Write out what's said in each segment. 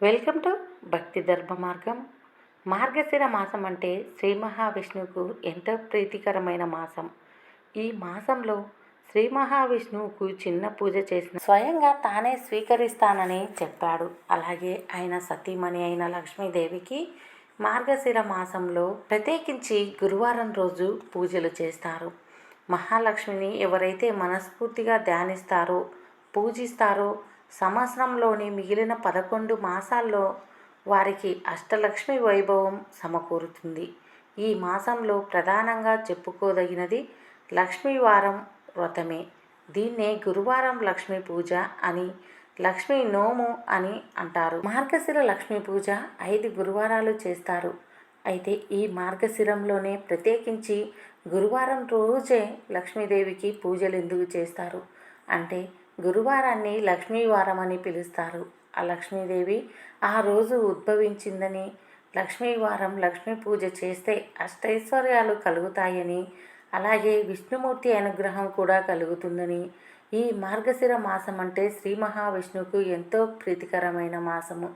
Welcome to భక్తి దర్భ మార్గం. మార్గశిర మాసం అంటే శ్రీ మహావిష్ణువుకు ఎంతో ప్రీతికరమైన మాసం. ఈ మాసంలో శ్రీ మహావిష్ణువుకు చిన్న పూజ చేసిన స్వయంగా తానే స్వీకరిస్తానని చెప్పాడు. అలాగే ఆయన సతీమణి అయిన లక్ష్మీదేవికి మార్గశిర మాసంలో ప్రత్యేకించి గురువారం రోజు పూజలు చేస్తారు. మహాలక్ష్మిని ఎవరైతే మనస్ఫూర్తిగా ధ్యానిస్తారో, పూజిస్తారో సంవత్సరంలోని మిగిలిన 11 మాసాల్లో వారికి అష్టలక్ష్మి వైభవం సమకూరుతుంది. ఈ మాసంలో ప్రధానంగా చెప్పుకోదగినది లక్ష్మీవారం వ్రతమే. దీన్నే గురువారం లక్ష్మీ పూజ అని, లక్ష్మీ నోము అని అంటారు. మార్గశిర లక్ష్మీ పూజ 5 గురువారాలు చేస్తారు. అయితే ఈ మార్గశిరంలోనే ప్రత్యేకించి గురువారం రోజే లక్ష్మీదేవికి పూజలు ఎందుకు చేస్తారు అంటే, గురువారాన్ని లక్ష్మీవారం అని పిలుస్తారు. ఆ లక్ష్మీదేవి ఆ రోజు ఉద్భవించిందని, లక్ష్మీవారం లక్ష్మీ పూజ చేస్తే అష్టైశ్వర్యాలు కలుగుతాయని, అలాగే విష్ణుమూర్తి అనుగ్రహం కూడా కలుగుతుందని, ఈ మార్గశిర మాసం అంటే శ్రీ మహావిష్ణువుకు ఎంతో ప్రీతికరమైన మాసము.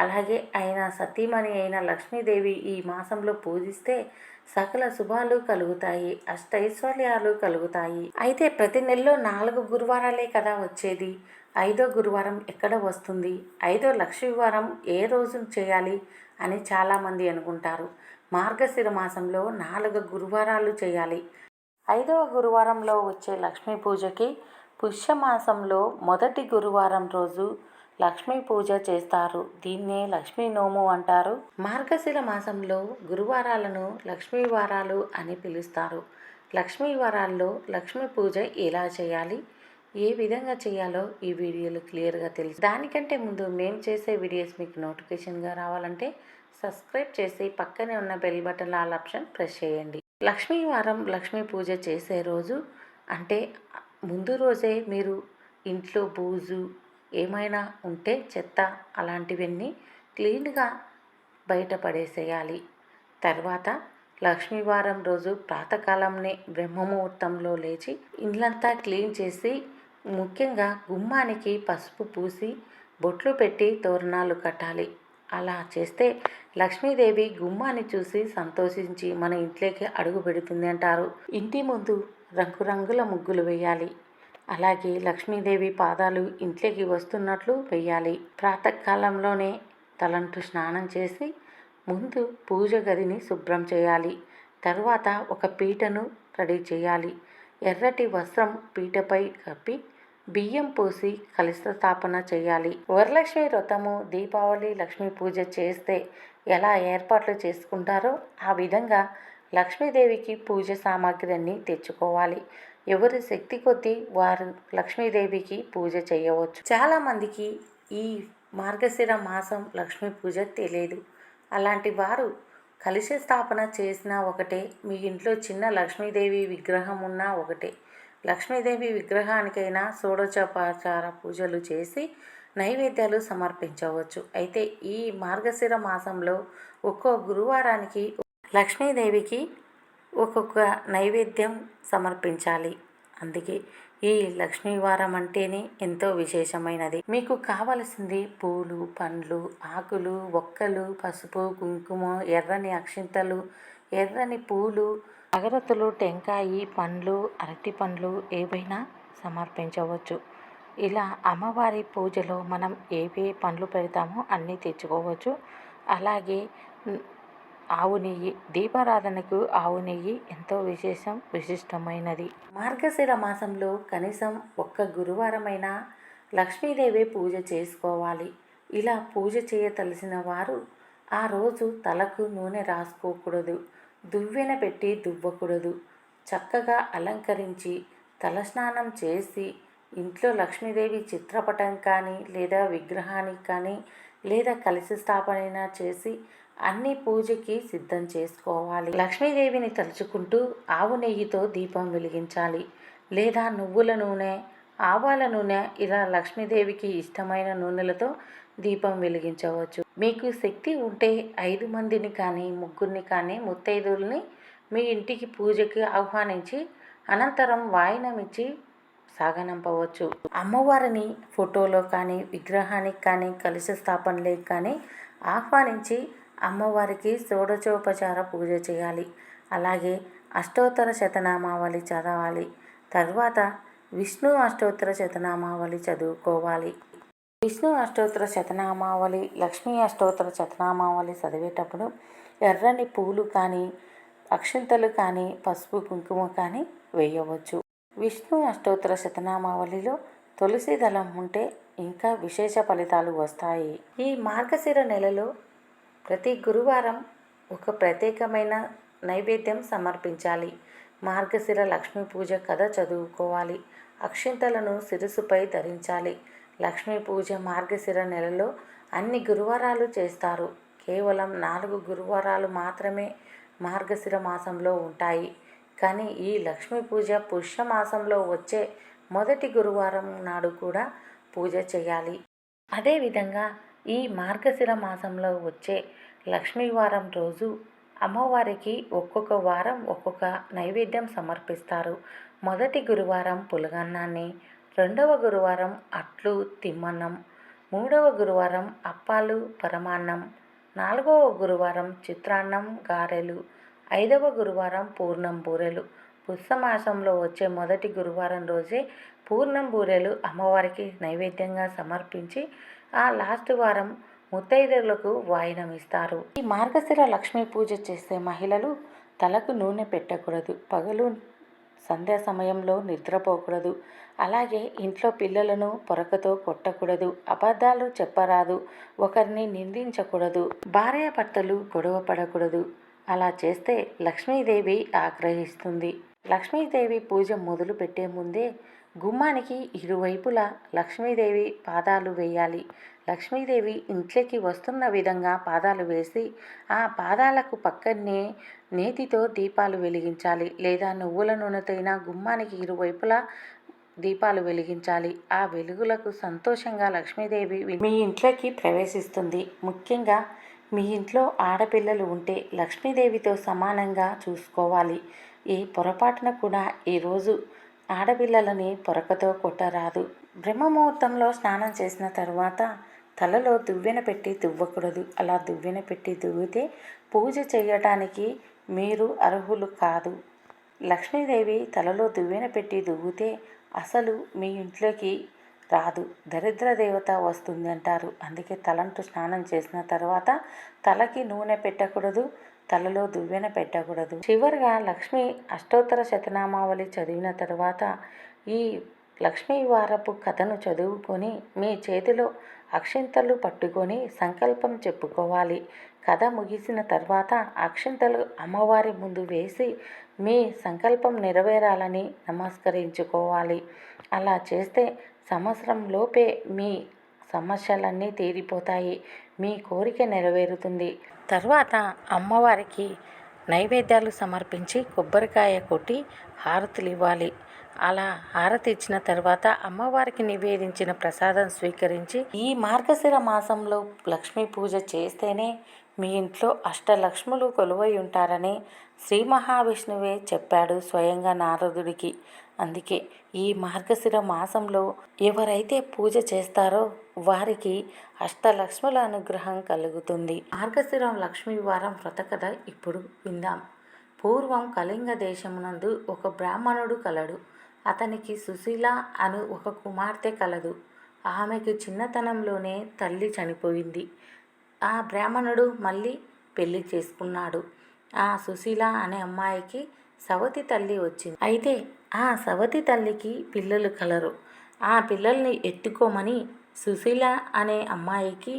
అలాగే ఆయన సతీమణి అయిన లక్ష్మీదేవి ఈ మాసంలో పూజిస్తే సకల శుభాలు కలుగుతాయి, అష్టైశ్వర్యాలు కలుగుతాయి. అయితే ప్రతి నెలలో 4 గురువారాలే కదా వచ్చేది. 5వ గురువారం ఎక్కడ వస్తుంది? 5వ లక్ష్మీవారం ఏ రోజు చేయాలి అని చాలామంది అనుకుంటారు. మార్గశిర మాసంలో 4 గురువారాలు చేయాలి. 5వ గురువారంలో వచ్చే లక్ష్మీ పూజకి పుష్యమాసంలో మొదటి గురువారం రోజు లక్ష్మీ పూజ చేస్తారు. దీన్నే లక్ష్మీ నోము అంటారు. మార్గశిర మాసంలో గురువారాలను లక్ష్మీవారాలు అని పిలుస్తారు. లక్ష్మీవారాల్లో లక్ష్మీ పూజ ఎలా చేయాలి, ఏ విధంగా చేయాలో ఈ వీడియోలో క్లియర్గా తెలుసు. దానికంటే ముందు మేము చేసే వీడియోస్ మీకు నోటిఫికేషన్గా రావాలంటే సబ్స్క్రైబ్ చేసి పక్కనే ఉన్న bell button all option press చేయండి. లక్ష్మీవారం లక్ష్మీ పూజ చేసే రోజు అంటే ముందు రోజే మీరు ఇంట్లో బూజు ఏమైనా ఉంటే చెత్త అలాంటివన్నీ క్లీన్గా బయటపడేసేయాలి. తర్వాత లక్ష్మీవారం రోజు ప్రాతకాలంనే బ్రహ్మముహూర్తంలో లేచి ఇల్లంతా క్లీన్ చేసి, ముఖ్యంగా గుమ్మానికి పసుపు పూసి బొట్లు పెట్టి తోరణాలు కట్టాలి. అలా చేస్తే లక్ష్మీదేవి గుమ్మాన్ని చూసి సంతోషించి మన ఇంట్లోకి అడుగు పెడుతుంది అంటారు. ఇంటి ముందు రంగురంగుల ముగ్గులు వేయాలి. అలాగే లక్ష్మీదేవి పాదాలు ఇంట్లోకి వస్తున్నట్లు వేయాలి. ప్రాతకాలంలోనే తలంటు స్నానం చేసి ముందు పూజ గదిని శుభ్రం చేయాలి. తర్వాత ఒక పీటను రెడీ చేయాలి. ఎర్రటి వస్త్రం పీటపై కప్పి బియ్యం పోసి కలశ స్థాపన చేయాలి. వరలక్ష్మి వ్రతము, దీపావళి లక్ష్మీ పూజ చేస్తే ఎలా ఏర్పాట్లు చేసుకుంటారో ఆ విధంగా లక్ష్మీదేవికి పూజ సామాగ్రి అన్నీ తెచ్చుకోవాలి. ఎవరి శక్తి కొద్దీ వారు లక్ష్మీదేవికి పూజ చేయవచ్చు. చాలామందికి ఈ మార్గశిర మాసం లక్ష్మీ పూజ తెలియదు. అలాంటి వారు కలశ స్థాపన చేసినా ఒకటే, మీ ఇంట్లో చిన్న లక్ష్మీదేవి విగ్రహం ఉన్నా ఒకటే. లక్ష్మీదేవి విగ్రహానికైనా షోడశోపచార పూజలు చేసి నైవేద్యాలు సమర్పించవచ్చు. అయితే ఈ మార్గశిర మాసంలో ఒక్కో గురువారానికి లక్ష్మీదేవికి ఒక్కొక్క నైవేద్యం సమర్పించాలి. అందుకే ఈ లక్ష్మీవారం అంటేనే ఎంతో విశేషమైనది. మీకు కావలసింది పూలు, పండ్లు, ఆకులు, ఒక్కలు, పసుపు, కుంకుమ, ఎర్రని అక్షింతలు, ఎర్రని పూలు, అగరత్తులు, టెంకాయి, పండ్లు, అరటి పండ్లు ఏవైనా సమర్పించవచ్చు. ఇలా అమ్మవారి పూజలో మనం ఏవే పండ్లు పెడతామో అన్నీ తెచ్చుకోవచ్చు. అలాగే ఆవు నెయ్యి, దీపారాధనకు ఆవు నెయ్యి ఎంతో విశిష్టమైనది. మార్గశిర మాసంలో కనీసం ఒక్క గురువారమైనా లక్ష్మీదేవి పూజ చేసుకోవాలి. ఇలా పూజ చేయతలసిన వారు ఆ రోజు తలకు నూనె రాసుకోకూడదు, దువ్వెన పెట్టి దువ్వకూడదు. చక్కగా అలంకరించి తలస్నానం చేసి ఇంట్లో లక్ష్మీదేవి చిత్రపటం కానీ లేదా విగ్రహానికి కానీ లేదా కలశ స్థాపన చేసి అన్ని పూజకి సిద్ధం చేసుకోవాలి. లక్ష్మీదేవిని తలుచుకుంటూ ఆవు నెయ్యితో దీపం వెలిగించాలి. లేదా నువ్వుల నూనె, ఆవాల నూనె, ఇలా లక్ష్మీదేవికి ఇష్టమైన నూనెలతో దీపం వెలిగించవచ్చు. మీకు శక్తి ఉంటే 5 మందిని కానీ 3 కానీ ముత్తైదువుల్ని మీ ఇంటికి పూజకి ఆహ్వానించి అనంతరం వాయినం ఇచ్చి సాగనంపవచ్చు. అమ్మవారిని ఫోటోలో కానీ విగ్రహానికి కానీ కలశ స్థాపనలకు కానీ ఆహ్వానించి అమ్మవారికి షోడశోపచార పూజ చేయాలి. అలాగే అష్టోత్తర శతనామావళి చదవాలి. తర్వాత విష్ణు అష్టోత్తర శతనామావళి చదువుకోవాలి. విష్ణు అష్టోత్తర శతనామావళి, లక్ష్మీ అష్టోత్తర శతనామావళి చదివేటప్పుడు ఎర్రని పూలు కానీ అక్షింతలు కానీ పసుపు కుంకుమ కానీ వేయవచ్చు. విష్ణు అష్టోత్తర శతనామావళిలో తులసి దళం ఉంటే ఇంకా విశేష ఫలితాలు వస్తాయి. ఈ మార్గశిర నెలలో ప్రతి గురువారం ఒక ప్రత్యేకమైన నైవేద్యం సమర్పించాలి. మార్గశిర లక్ష్మీ పూజ కథ చదువుకోవాలి. అక్షింతలను శిరస్సుపై ధరించాలి. లక్ష్మీ పూజ మార్గశిర నెలలో అన్ని గురువారాలు చేస్తారు. కేవలం 4 గురువారాలు మాత్రమే మార్గశిర మాసంలో ఉంటాయి. కానీ ఈ లక్ష్మీ పూజ పుష్యమాసంలో వచ్చే మొదటి గురువారం నాడు కూడా పూజ చేయాలి. అదేవిధంగా ఈ మార్గశిర మాసంలో వచ్చే లక్ష్మీవారం రోజు అమ్మవారికి ఒక్కొక్క వారం ఒక్కొక్క నైవేద్యం సమర్పిస్తారు. మొదటి గురువారం పులగన్నాన్ని, రెండవ గురువారం అట్లు తిమ్మన్నం, మూడవ గురువారం అప్పాలు పరమాన్నం, నాలుగవ గురువారం చిత్రాన్నం గారెలు, ఐదవ గురువారం పూర్ణం బూరెలు. పుష్యమాసంలో వచ్చే మొదటి గురువారం రోజే పూర్ణం బూరెలు అమ్మవారికి నైవేద్యంగా సమర్పించి ఆ లాస్ట్ వారం ముత్తైదువులకు వాయినం ఇస్తారు. ఈ మార్గశిర లక్ష్మీ పూజ చేసే మహిళలు తలకు నూనె పెట్టకూడదు. పగలు సంధ్యా సమయంలో నిద్రపోకూడదు. అలాగే ఇంట్లో పిల్లలను పొరకతో కొట్టకూడదు. అబద్ధాలు చెప్పరాదు. ఒకరిని నిందించకూడదు. భార్యాభర్తలు గొడవ పడకూడదు. అలా చేస్తే లక్ష్మీదేవి ఆగ్రహిస్తుంది. లక్ష్మీదేవి పూజ మొదలు పెట్టే ముందే గుమ్మానికి ఇరువైపులా లక్ష్మీదేవి పాదాలు వేయాలి. లక్ష్మీదేవి ఇంట్లోకి వస్తున్న విధంగా పాదాలు వేసి ఆ పాదాలకు పక్కనే నేతితో దీపాలు వెలిగించాలి. లేదా నువ్వుల నూనెతోనైనా గుమ్మానికి ఇరువైపులా దీపాలు వెలిగించాలి. ఆ వెలుగులకు సంతోషంగా లక్ష్మీదేవి మీ ఇంట్లోకి ప్రవేశిస్తుంది. ముఖ్యంగా మీ ఇంట్లో ఆడపిల్లలు ఉంటే లక్ష్మీదేవితో సమానంగా చూసుకోవాలి. ఈ పొరపాటున కూడా ఈరోజు ఆడపిల్లలని పొరకతో కొట్టరాదు. బ్రహ్మముహూర్తంలో స్నానం చేసిన తర్వాత తలలో దువ్వెన పెట్టి దువ్వకూడదు. అలా దువ్వెన పెట్టి దువ్వితే పూజ చేయటానికి మీరు అర్హులు కాదు. లక్ష్మీదేవి తలలో దువ్వెన పెట్టి దువ్వితే అసలు మీ ఇంట్లోకి రాదు, దరిద్ర దేవత వస్తుంది అంటారు. అందుకే తలంటు స్నానం చేసిన తర్వాత తలకి నూనె పెట్టకూడదు, తలలో దువ్వెన పెట్టకూడదు. చివరిగా లక్ష్మీ అష్టోత్తర శతనామావళి చదివిన తర్వాత ఈ లక్ష్మీ వారపు కథను చదువుకొని మీ చేతిలో అక్షింతలు పట్టుకొని సంకల్పం చెప్పుకోవాలి. కథ ముగిసిన తర్వాత అక్షింతలు అమ్మవారి ముందు వేసి మీ సంకల్పం నెరవేరాలని నమస్కరించుకోవాలి. అలా చేస్తే సంవత్సరంలోపే మీ సమస్యలన్నీ తీరిపోతాయి. మీ కోరిక నెరవేరుతుంది. తర్వాత అమ్మవారికి నైవేద్యాలు సమర్పించి కొబ్బరికాయ కొట్టి హారతులు ఇవ్వాలి. అలా హారతి ఇచ్చిన తర్వాత అమ్మవారికి నివేదించిన ప్రసాదం స్వీకరించి ఈ మార్గశిర మాసంలో లక్ష్మీ పూజ చేస్తేనే మీ ఇంట్లో అష్టలక్ష్ములు కొలువై ఉంటారని శ్రీ మహావిష్ణువే చెప్పాడు స్వయంగా నారదుడికి. అందుకే ఈ మార్గశిర మాసంలో ఎవరైతే పూజ చేస్తారో వారికి అష్టలక్ష్ముల అనుగ్రహం కలుగుతుంది. మార్గశిర లక్ష్మీ వారం వ్రతకథ ఇప్పుడు విందాం. పూర్వం కళింగ దేశమునందు ఒక బ్రాహ్మణుడు కలడు. అతనికి సుశీల అను ఒక కుమార్తె కలదు. ఆమెకు చిన్నతనంలోనే తల్లి చనిపోయింది. ఆ బ్రాహ్మణుడు మళ్ళీ పెళ్లి చేసుకున్నాడు. ఆ సుశీల అనే అమ్మాయికి సవతి తల్లి వచ్చింది. అయితే ఆ సవతి తల్లికి పిల్లలు కలరు. ఆ పిల్లల్ని ఎత్తుకోమని సుశీల అనే అమ్మాయికి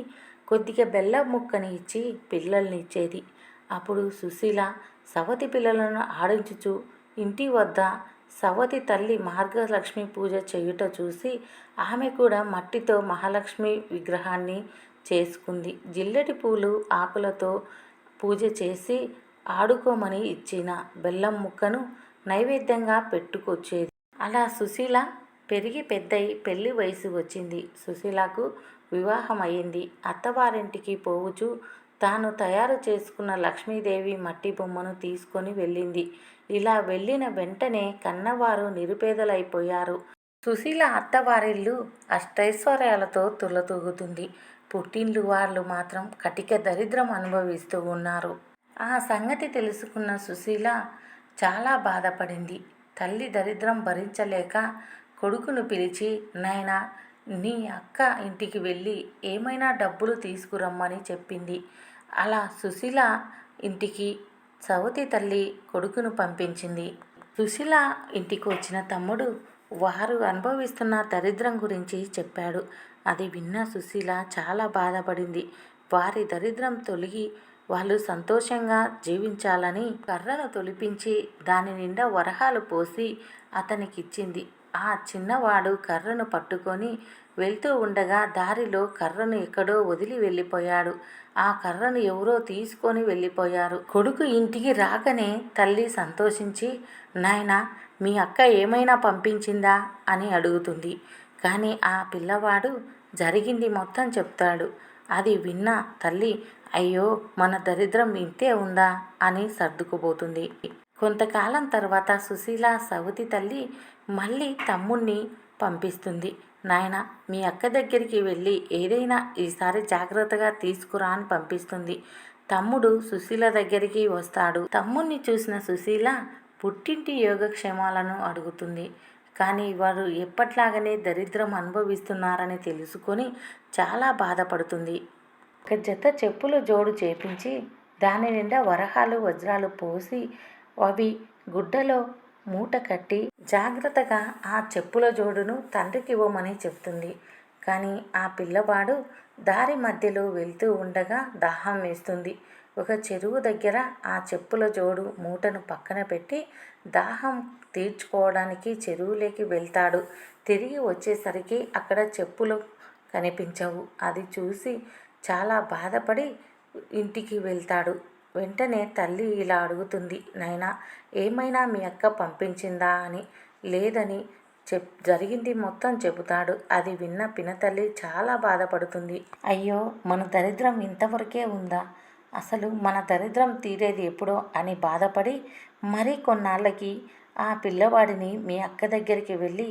కొద్దిగా బెల్లం ముక్కని ఇచ్చి పిల్లల్ని ఇచ్చేది. అప్పుడు సుశీల సవతి పిల్లలను ఆడించుచు ఇంటి వద్ద సవతి తల్లి మార్గలక్ష్మి పూజ చేయుట చూసి ఆమె కూడా మట్టితో మహాలక్ష్మి విగ్రహాన్ని చేసుకుంది. జిల్లెటి పూలు ఆకులతో పూజ చేసి ఆడుకోమని ఇచ్చిన బెల్లం ముక్కను నైవేద్యంగా పెట్టుకొచ్చేది. అలా సుశీల పెరిగి పెద్దయి పెళ్లి వయసు వచ్చింది. సుశీలకు వివాహం అయింది. అత్తవారింటికి పోవుచు తాను తయారు చేసుకున్న లక్ష్మీదేవి మట్టి బొమ్మను తీసుకొని వెళ్ళింది. ఇలా వెళ్ళిన వెంటనే కన్నవారు నిరుపేదలైపోయారు. సుశీల అత్తవారిల్లు అష్టైశ్వర్యాలతో తులతూగుతుంది. పుట్టింటి వాళ్ళు మాత్రం కటిక దరిద్రం అనుభవిస్తూ ఉన్నారు. ఆ సంగతి తెలుసుకున్న సుశీల చాలా బాధపడింది. తల్లి దరిద్రం భరించలేక కొడుకును పిలిచి, నాయనా, నీ అక్క ఇంటికి వెళ్ళి ఏమైనా డబ్బులు తీసుకురమ్మని చెప్పింది. అలా సుశీల ఇంటికి సవతి తల్లి కొడుకును పంపించింది. సుశీల ఇంటికి వచ్చిన తమ్ముడు వారు అనుభవిస్తున్న దరిద్రం గురించి చెప్పాడు. అది విన్న సుశీల చాలా బాధపడింది. వారి దరిద్రం తొలగి వాళ్ళు సంతోషంగా జీవించాలని కర్రను తొలిపించి దాని నిండా వరహాలు పోసి అతనికిచ్చింది. ఆ చిన్నవాడు కర్రను పట్టుకొని వెళ్తూ ఉండగా దారిలో కర్రను ఎక్కడో వదిలి వెళ్ళిపోయాడు. ఆ కర్రను ఎవరో తీసుకొని వెళ్ళిపోయారు. కొడుకు ఇంటికి రాగానే తల్లి సంతోషించి, నాయనా, మీ అక్క ఏమైనా పంపించిందా అని అడుగుతుంది. కానీ ఆ పిల్లవాడు జరిగింది మొత్తం చెప్తాడు. అది విన్న తల్లి, అయ్యో, మన దరిద్రం ఇంతే ఉందా అని సర్దుకుపోతుంది. కొంతకాలం తర్వాత సుశీల సవతి తల్లి మళ్ళీ తమ్ముణ్ణి పంపిస్తుంది. నాయన, మీ అక్క దగ్గరికి వెళ్ళి ఏదైనా ఈసారి జాగ్రత్తగా తీసుకురా అని పంపిస్తుంది. తమ్ముడు సుశీల దగ్గరికి వస్తాడు. తమ్ముణ్ణి చూసిన సుశీల పుట్టింటి యోగక్షేమాలను అడుగుతుంది. కానీ వారు ఎప్పట్లాగనే దరిద్రం అనుభవిస్తున్నారని తెలుసుకొని చాలా బాధపడుతుంది. ఒక జత చెప్పులు జోడు చేపించి దాని నిండా వరహాలు వజ్రాలు పోసి అవి గుడ్డలో మూట కట్టి జాగ్రత్తగా ఆ చెప్పుల జోడును తండ్రికి ఇవ్వమని చెప్తుంది. కానీ ఆ పిల్లవాడు దారి మధ్యలో వెళ్తూ ఉండగా దాహం వేస్తుంది. ఒక చెరువు దగ్గర ఆ చెప్పుల జోడు మూటను పక్కన పెట్టి దాహం తీర్చుకోవడానికి చెరువులోకి వెళ్తాడు. తిరిగి వచ్చేసరికి అక్కడ చెప్పులు కనిపించవు. అది చూసి చాలా బాధపడి ఇంటికి వెళ్తాడు. వెంటనే తల్లి ఇలా అడుగుతుంది, నాయనా, ఏమైనా మీ అక్క పంపించిందా అని. లేదని జరిగింది మొత్తం చెబుతాడు. అది విన్న పినతల్లి చాలా బాధపడుతుంది. అయ్యో, మన దరిద్రం ఇంతవరకే ఉందా? అసలు మన దరిద్రం తీరేది ఎప్పుడో అని బాధపడి మరి కొన్నాళ్ళకి ఆ పిల్లవాడిని మీ అక్క దగ్గరికి వెళ్ళి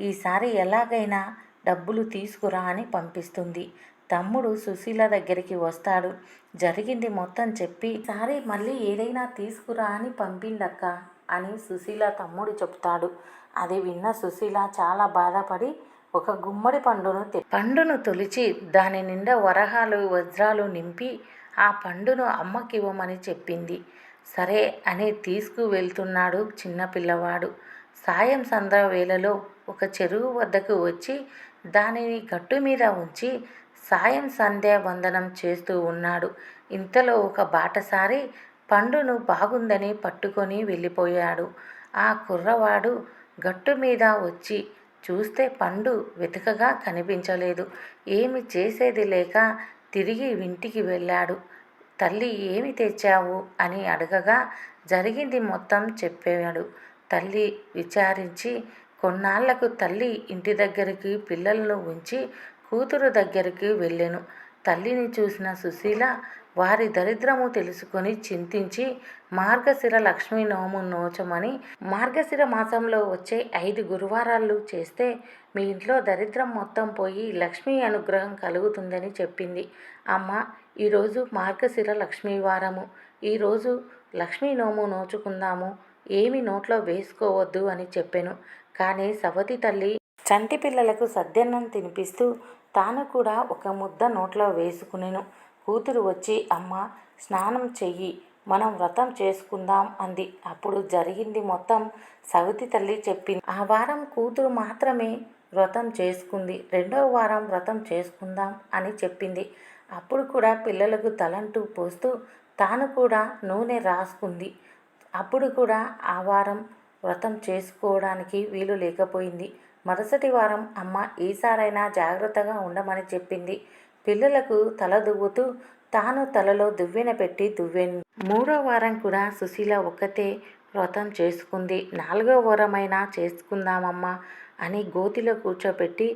ఈసారి ఎలాగైనా డబ్బులు తీసుకురా అని పంపిస్తుంది. తమ్ముడు సుశీల దగ్గరికి వస్తాడు. జరిగింది మొత్తం చెప్పి, ఈసారి మళ్ళీ ఏదైనా తీసుకురా అని పంపిందక్క అని సుశీల తమ్ముడు చెప్తాడు. అది విన్న సుశీల చాలా బాధపడి ఒక గుమ్మడి పండును తొలిచి దాని నిండా వరహాలు వజ్రాలు నింపి ఆ పండును అమ్మకివ్వమని చెప్పింది. సరే అని తీసుకువెళ్తున్నాడు చిన్నపిల్లవాడు. సాయం సంధ్య వేళలో ఒక చెరువు వద్దకు వచ్చి దానిని గట్టు మీద ఉంచి సాయం సంధ్యా వందనం చేస్తూ ఉన్నాడు. ఇంతలో ఒక బాటసారి పండును బాగుందని పట్టుకొని వెళ్ళిపోయాడు. ఆ కుర్రవాడు గట్టు మీద వచ్చి చూస్తే పండు వెతకగా కనిపించలేదు. ఏమి చేసేది లేక తిరిగి ఇంటికి వెళ్ళాడు. తల్లి, ఏమి తెచ్చావు అని అడగగా జరిగింది మొత్తం చెప్పాడు. తల్లి విచారించి కొన్నాళ్లకు తల్లి ఇంటి దగ్గరికి పిల్లలను ఉంచి కూతురు దగ్గరికి వెళ్ళెను. తల్లిని చూసిన సుశీల వారి దరిద్రము తెలుసుకొని చింతించి మార్గశిర లక్ష్మీ నోము నోచమని, మార్గశిర మాసంలో వచ్చే 5 గురువారాలు చేస్తే మీ ఇంట్లో దరిద్రం మొత్తం పోయి లక్ష్మీ అనుగ్రహం కలుగుతుందని చెప్పింది. అమ్మ, ఈరోజు మార్గశిర లక్ష్మీ వారము, ఈరోజు లక్ష్మీ నోము నోచుకుందాము, ఏమి నోట్లో వేసుకోవద్దు అని చెప్పెను. కానీ సవతి తల్లి చంటి పిల్లలకు సద్దన్నం తినిపిస్తూ తాను కూడా ఒక ముద్ద నోట్లో వేసుకునేను. కూతురు వచ్చి, అమ్మ, స్నానం చెయ్యి, మనం వ్రతం చేసుకుందాం అంది. అప్పుడు జరిగింది మొత్తం సవతి తల్లి చెప్పింది. ఆ వారం కూతురు మాత్రమే వ్రతం చేసుకుంది. 2వ వారం వ్రతం చేసుకుందాం అని చెప్పింది. అప్పుడు కూడా పిల్లలకు తలంటూ పోస్తూ తాను కూడా నూనె రాసుకుంది. అప్పుడు కూడా ఆ వారం వ్రతం చేసుకోవడానికి వీలు లేకపోయింది. మరుసటి వారం అమ్మ ఈసారైనా జాగ్రత్తగా ఉండమని చెప్పింది. పిల్లలకు తల దువ్వుతూ తాను తలలో దువ్వెన పెట్టి దువ్వెను. 3వ వారం కూడా సుశీల ఒక్కతే వ్రతం చేసుకుంది. 4వ వారమైనా చేసుకుందామమ్మా అని గోతిలో కూర్చోపెట్టి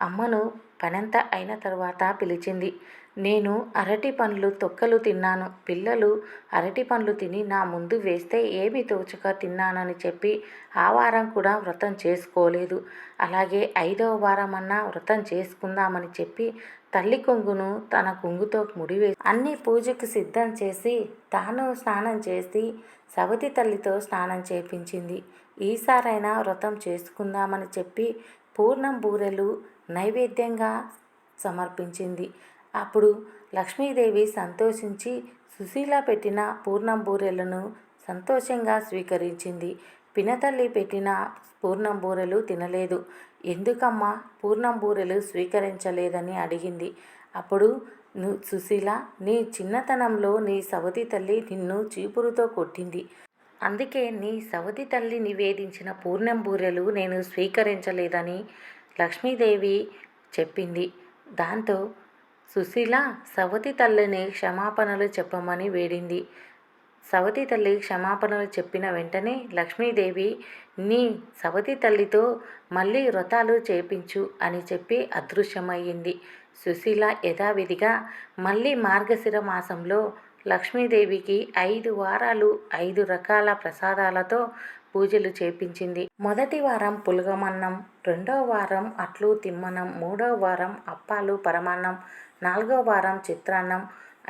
అమ్మను పనంతా అయిన తర్వాత పిలిచింది. నేను అరటి పండ్లు తొక్కలు తిన్నాను. పిల్లలు అరటి పండ్లు తిని నా ముందు వేస్తే ఏమీ తోచక తిన్నానని చెప్పి ఆ వారం కూడా వ్రతం చేసుకోలేదు. అలాగే 5వ వారమన్నా వ్రతం చేసుకుందామని చెప్పి తల్లి కొంగును తన కొంగుతో ముడివేసి అన్ని పూజకు సిద్ధం చేసి తాను స్నానం చేసి సవతి తల్లితో స్నానం చేపించింది. ఈసారైనా వ్రతం చేసుకుందామని చెప్పి పూర్ణం బూరెలు నైవేద్యంగా సమర్పించింది. అప్పుడు లక్ష్మీదేవి సంతోషించి సుశీల పెట్టిన పూర్ణం బూరెలను సంతోషంగా స్వీకరించింది. పినతల్లి పెట్టిన పూర్ణం బూరెలు తినలేదు. ఎందుకమ్మా పూర్ణం బూరెలు స్వీకరించలేదని అడిగింది. అప్పుడు సుశీల, నీ చిన్నతనంలో నీ సవతి తల్లి నిన్ను చీపురుతో కొట్టింది. అందుకే నీ సవతి తల్లి నివేదించిన పూర్ణం బూరెలు నేను స్వీకరించలేదని లక్ష్మీదేవి చెప్పింది. దాంతో సుశీల సవతి తల్లిని క్షమాపణలు చెప్పమని వేడింది. సవతి తల్లి క్షమాపణలు చెప్పిన వెంటనే లక్ష్మీదేవి నీ సవతి తల్లితో మళ్ళీ వ్రతాలు చేపించు అని చెప్పి అదృశ్యమయ్యింది. సుశీల యథావిధిగా మళ్ళీ మార్గశిర మాసంలో లక్ష్మీదేవికి 5 వారాలు 5 రకాల ప్రసాదాలతో పూజలు చేపించింది. మొదటి వారం పులగమన్నం, 2వ వారం అట్లు తిమ్మనం, 3వ వారం అప్పాలు పరమాన్నం, 4వ వారం చిత్రాన్నం,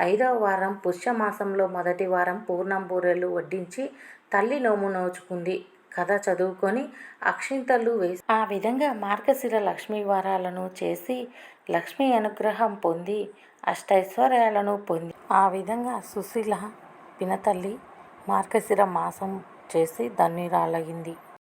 5వ వారం పుష్యమాసంలో మొదటి వారం పూర్ణం బూరెలు వడ్డించి తల్లి నోము నోచుకుంది. కథ చదువుకొని అక్షింతలు వేసి ఆ విధంగా మార్గశిర లక్ష్మీ వారాలను చేసి లక్ష్మీ అనుగ్రహం పొంది అష్టైశ్వర్యాలను పొంది ఆ విధంగా సుశీల పినతల్లి మార్గశిర మాసం చేసి ధన్యురాలయ్యింది.